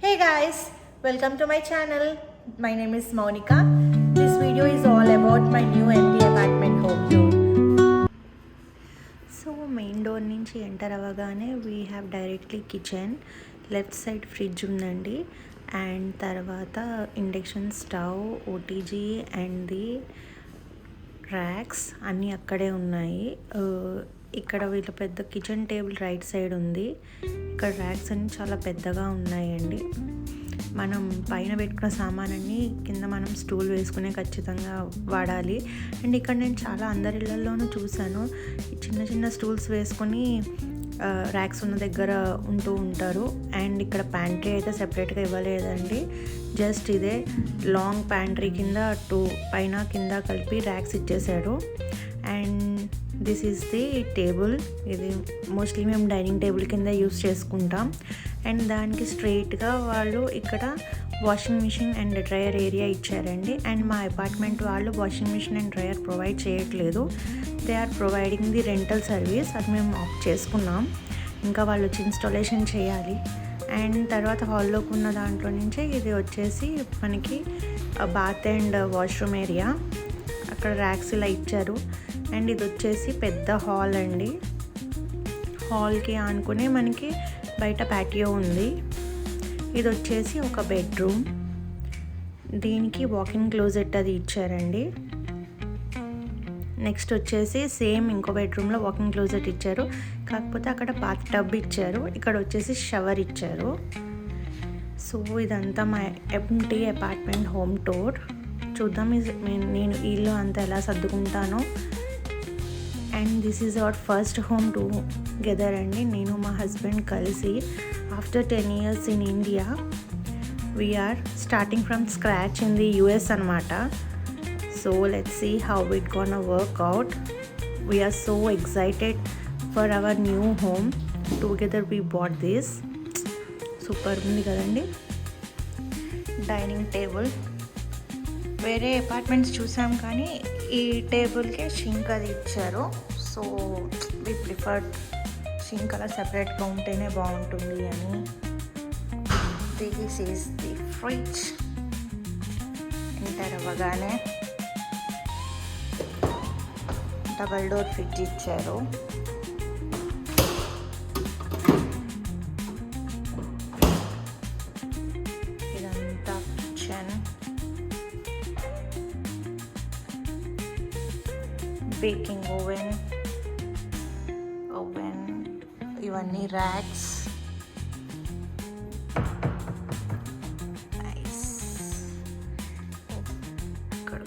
Hey guys, welcome to my channel. My name is Monica. This video is all about my new empty apartment home tour. So main door నుంచి enter అవ్వగానే we have directly kitchen, left side fridge ఉందండి, and తర్వాత induction stove, OTG and the racks అన్నీ అక్కడే ఉన్నాయి. ఇక్కడ వీళ్ళ పెద్ద కిచెన్ టేబుల్ రైట్ సైడ్ ఉంది. ఇక్కడ ర్యాక్స్ అన్నీ చాలా పెద్దగా ఉన్నాయండి. మనం పైన పెట్టుకున్న సామానన్నీ కింద మనం స్టూల్ వేసుకునే ఖచ్చితంగా వాడాలి. అండ్ ఇక్కడ నేను చాలా అందరి ఇళ్లలోనూ చూశాను, చిన్న చిన్న స్టూల్స్ వేసుకొని ర్యాక్స్ ఉన్న దగ్గర ఉంటూ ఉంటారు. అండ్ ఇక్కడ ప్యాంట్రీ అయితే సెపరేట్గా ఇవ్వలేదండి, జస్ట్ ఇదే లాంగ్ ప్యాంట్రీ కింద పైన కింద కలిపి ర్యాక్స్ ఇచ్చేసాడు. And this is the table. ఇది మోస్ట్లీ మేము డైనింగ్ టేబుల్ కింద యూస్ చేసుకుంటాం. అండ్ దానికి స్ట్రైట్గా వాళ్ళు ఇక్కడ washing machine and dryer area ఇచ్చారండి. అండ్ మా అపార్ట్మెంట్ వాళ్ళు washing machine and dryer provide చేయట్లేదు, they are providing the rental service. అది మేము ఆప్ట్ చేసుకున్నాం, ఇంకా వాళ్ళు వచ్చి ఇన్స్టాలేషన్ చేయాలి. అండ్ తర్వాత హాల్లోకి ఉన్న దాంట్లో నుంచే ఇది వచ్చేసి మనకి బాత్ అండ్ వాష్రూమ్ ఏరియా, అక్కడ ర్యాక్స్ ఇలా ఇచ్చారు. అండ్ ఇది వచ్చేసి పెద్ద హాల్ అండి. హాల్కి ఆనుకునే మనకి బయట ప్యాటియో ఉంది. ఇది వచ్చేసి ఒక బెడ్రూమ్, దీనికి వాకింగ్ క్లోజెట్ అది ఇచ్చారండి. నెక్స్ట్ వచ్చేసి సేమ్ ఇంకో బెడ్రూమ్లో వాకింగ్ క్లోజెట్ ఇచ్చారు, కాకపోతే అక్కడ బాత్ టబ్ ఇచ్చారు, ఇక్కడ వచ్చేసి షవర్ ఇచ్చారు. సో ఇదంతా మా ఎంటీ అపార్ట్మెంట్ హోమ్ టూర్. చూద్దాం నేను ఇల్లు అంతా ఎలా సర్దుకుంటానో. And this is our first home together అండి, నేను మా హస్బెండ్ కలిసి. After 10 years in India we're starting from scratch in the US అనమాట. So let's see how it gonna work out. We're so excited for our new home. Together we bought this. Super ఉంది కదండి. Dining table వేరే apartments చూసాం కానీ ఈ టేబుల్కి shrink అది ఇచ్చారు. So we preferred shrink అలా సెపరేట్గా ఉంటేనే బాగుంటుంది అని. This is the fridge. Enter అవ్వగానే డబల్ డోర్ ఫ్రిడ్జ్ ఇచ్చారు. ఇదంతా కిచెన్, బేకింగ్ ఓవెన్, ఇవన్నీ ర్యాక్స్. నైస్. ఇక్కడ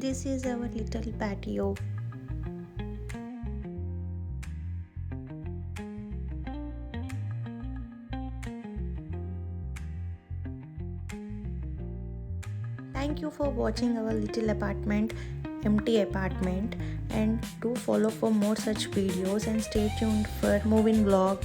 this is our little patio. Thank you for watching our little apartment, empty apartment, and do follow for more such videos and stay tuned for moving vlog.